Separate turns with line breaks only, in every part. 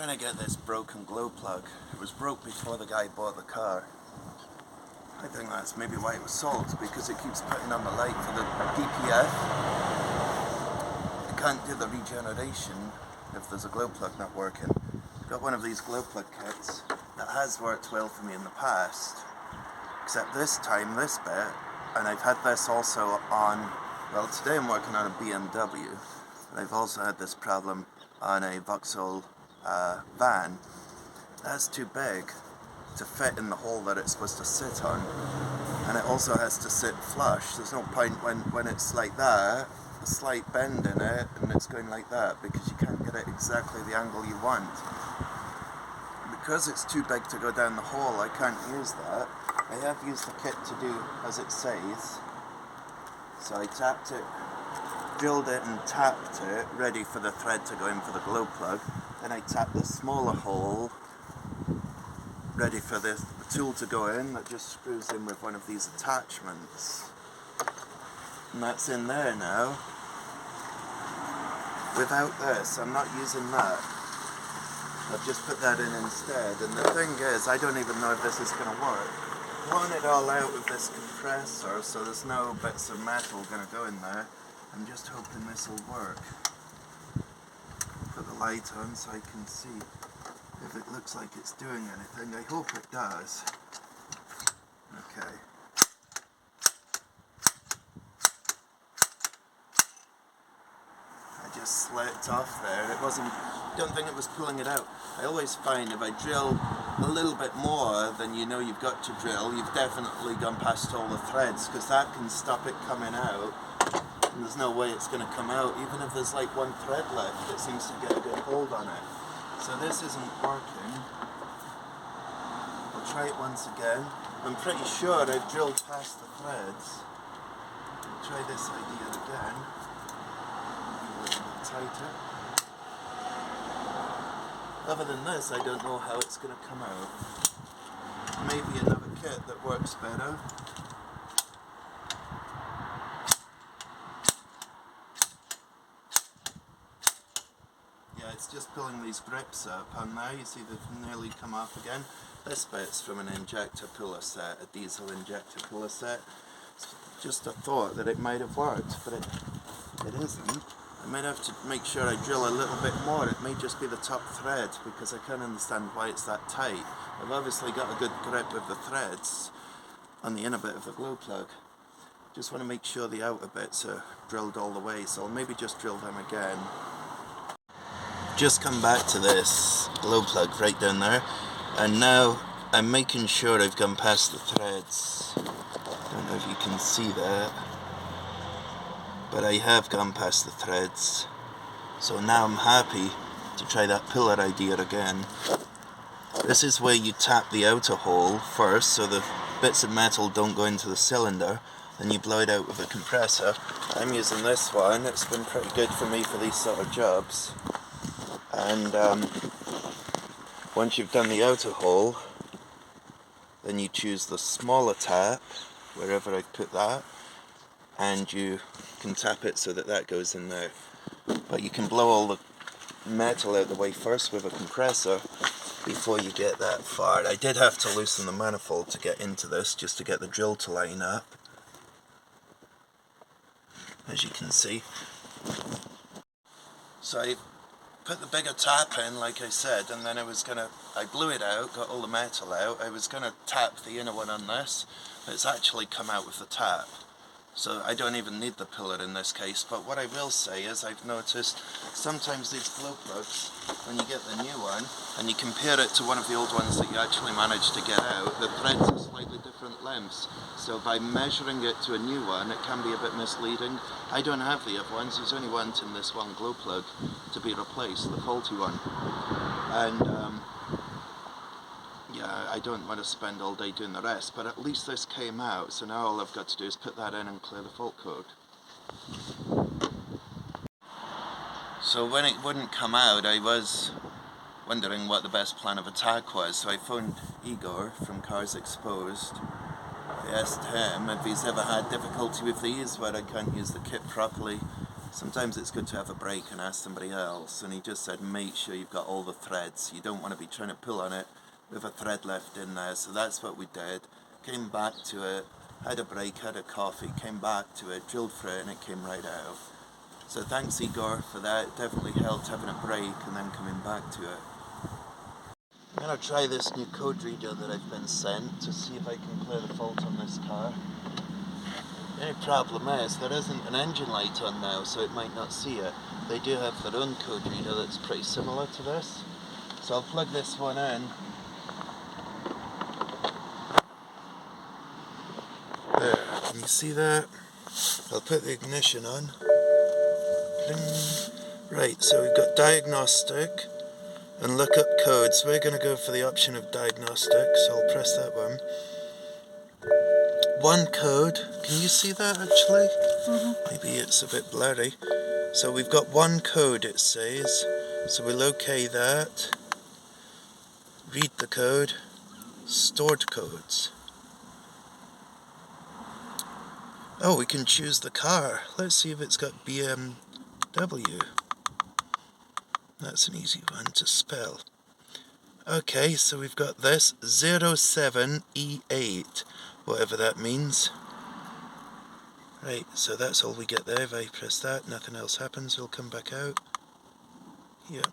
trying to get this broken glow plug. It was broke before the guy bought the car. I think that's maybe why it was sold, because it keeps putting on the light for the DPF. It can't do the regeneration if there's a glow plug not working. I've got one of these glow plug kits that has worked well for me in the past, except this time, this bit, and I've had this also on, well, today I'm working on a BMW, and I've also had this problem on a Vauxhall van. That's too big to fit in the hole that it's supposed to sit on, and it also has to sit flush. There's no point when it's like that, a slight bend in it, and it's going like that, because you can't get it exactly the angle you want. Because it's too big to go down the hole, I can't use that. I have used the kit to do as it says. So I tapped it, drilled it and tapped it, ready for the thread to go in for the glow plug. Then I tapped the smaller hole, ready for the tool to go in, that just screws in with one of these attachments. And that's in there now. Without this, I'm not using that. I've just put that in instead, and the thing is, I don't even know if this is going to work. Blowing it all out with this compressor, so there's no bits of metal going to go in there. I'm just hoping this will work. Put the light on so I can see if it looks like it's doing anything. I hope it does. Okay. I just slipped off there. It wasn't, don't think it was pulling it out. I always find if I drill a little bit more than you know you've got to drill, you've definitely gone past all the threads, because that can stop it coming out. And there's no way it's going to come out, even if there's like one thread left. It seems to get a good hold on it. So this isn't working. I'll try it once again. I'm pretty sure I've drilled past the threads. I'll try this idea again. A little bit tighter. Other than this, I don't know how it's going to come out. Maybe another kit that works better. Yeah, it's just pulling these grips up on there. You see they've nearly come off again. This bit's from an injector puller set, a diesel injector puller set. It's just a thought that it might have worked, but it isn't. I might have to make sure I drill a little bit more. It may just be the top thread, because I can't understand why it's that tight. I've obviously got a good grip with the threads on the inner bit of the glow plug. Just want to make sure the outer bits are drilled all the way, so I'll maybe just drill them again. Just come back to this glow plug right down there, and now I'm making sure I've gone past the threads. Don't know if you can see that, but I have gone past the threads. So now I'm happy to try that pillar idea again. This is where you tap the outer hole first, so the bits of metal don't go into the cylinder, then you blow it out with a compressor. I'm using this one. It's been pretty good for me for these sort of jobs. And once you've done the outer hole, then you choose the smaller tap, wherever I put that, and you can tap it so that that goes in there. But you can blow all the metal out the way first with a compressor before you get that far. I did have to loosen the manifold to get into this, just to get the drill to line up, as you can see. So I put the bigger tap in, like I said, and then I blew it out, got all the metal out. I was gonna tap the inner one on this, but it's actually come out with the tap. So I don't even need the pillar in this case. But what I will say is, I've noticed sometimes these glow plugs, when you get the new one and you compare it to one of the old ones that you actually managed to get out, the threads are slightly different lengths. So by measuring it to a new one, it can be a bit misleading. I don't have the other ones. There's only one in this one glow plug to be replaced, the faulty one. And yeah, I don't want to spend all day doing the rest, but at least this came out, so now all I've got to do is put that in and clear the fault code. So when it wouldn't come out, I was wondering what the best plan of attack was, so I phoned Igor from Cars Exposed. I asked him if he's ever had difficulty with these, where I can't use the kit properly, sometimes it's good to have a break and ask somebody else, and he just said make sure you've got all the threads. You don't want to be trying to pull on it with a thread left in there. So that's what we did. Came back to it, had a break, had a coffee, came back to it, drilled through it, and it came right out. So thanks Igor for that. It definitely helped having a break and then coming back to it. I'm going to try this new code reader that I've been sent to see if I can clear the fault on this car. The only problem is there isn't an engine light on now, so it might not see it. They do have their own code reader that's pretty similar to this. So I'll plug this one in. There, can you see that? I'll put the ignition on. Right, so we've got diagnostic and look up codes. We're going to go for the option of diagnostic, so I'll press that one. One code, can you see that actually? Maybe it's a bit blurry. So we've got one code, it says. So we'll OK that. Read the code. Stored codes. Oh, we can choose the car. Let's see if it's got BMW. That's an easy one to spell. Okay, so we've got this 07E8, whatever that means. Right, so that's all we get there. If I press that, nothing else happens. We'll come back out. Yep,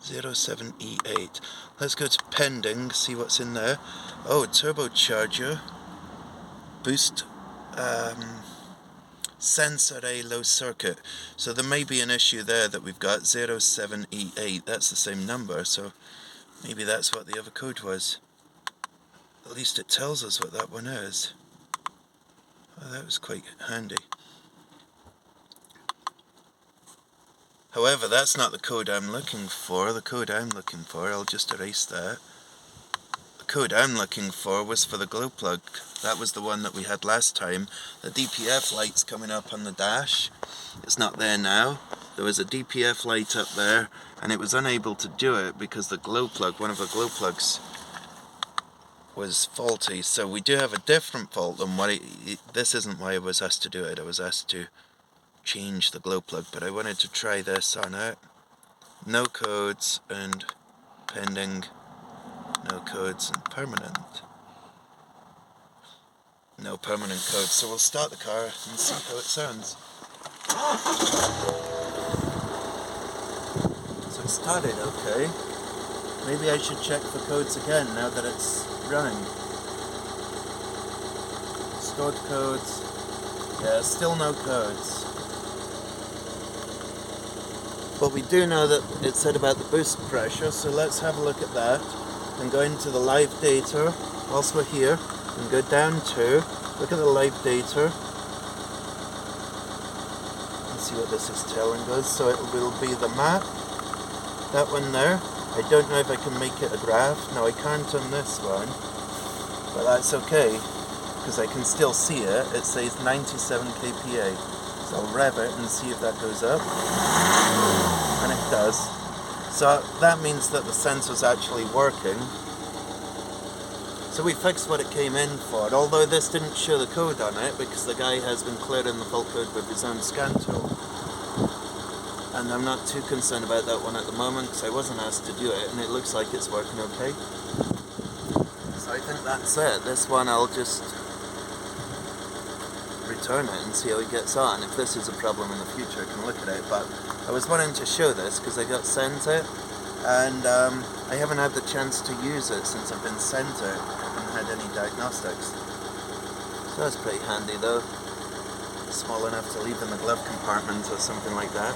07E8. Let's go to pending, see what's in there. Oh, turbocharger. Boost sensor A low circuit. So there may be an issue there that we've got 07E8. That's the same number, so maybe that's what the other code was. At least it tells us what that one is. Oh, that was quite handy. However, that's not the code I'm looking for. The code I'm looking for, I'll just erase that. The code I'm looking for was for the glow plug. That was the one that we had last time. The DPF light's coming up on the dash. It's not there now. There was a DPF light up there, and it was unable to do it because the glow plug, one of the glow plugs, was faulty. So we do have a different fault than what this isn't why I was asked to do it. I was asked to change the glow plug, but I wanted to try this on it. No codes and pending. No codes and permanent. No permanent code. So we'll start the car and see how it sounds. So it started okay. Maybe I should check for codes again now that it's running. Stored codes. Yeah, still no codes. But we do know that it said about the boost pressure, so let's have a look at that. And go into the live data whilst we're here. And go down to, look at the live data. And see what this is telling us. So it will be the map. That one there. I don't know if I can make it a graph. No, I can't on this one. But that's okay, because I can still see it. It says 97 kPa. So I'll rev it and see if that goes up. And it does. So that means that the sensor's actually working. So we fixed what it came in for, although this didn't show the code on it because the guy has been clearing the fault code with his own scan tool. And I'm not too concerned about that one at the moment because I wasn't asked to do it, and it looks like it's working okay. So I think that's it. This one I'll just return it and see how it gets on. If this is a problem in the future I can look at it, but I was wanting to show this because I got sent it, and I haven't had the chance to use it since I've been sent it. I haven't had any diagnostics. So that's pretty handy though. Small enough to leave in the glove compartment or something like that.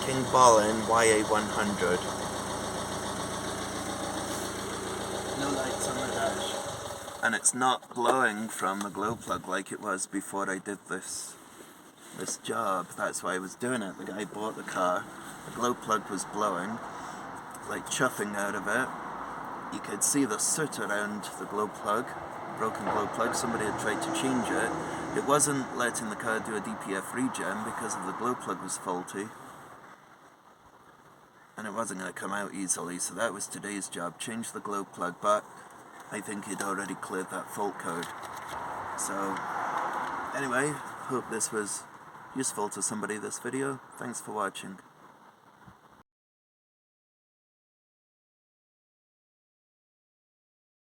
King Ballin YA100. No lights on the dash. And it's not glowing from the glow plug like it was before I did this job. That's why I was doing it. The guy bought the car. The glow plug was blowing, like chuffing out of it. You could see the soot around the glow plug, broken glow plug. Somebody had tried to change it. It wasn't letting the car do a DPF regen because the glow plug was faulty. And it wasn't going to come out easily, so that was today's job. Change the glow plug, but I think he'd already cleared that fault code. So, anyway, hope this was useful to somebody, this video. Thanks for watching.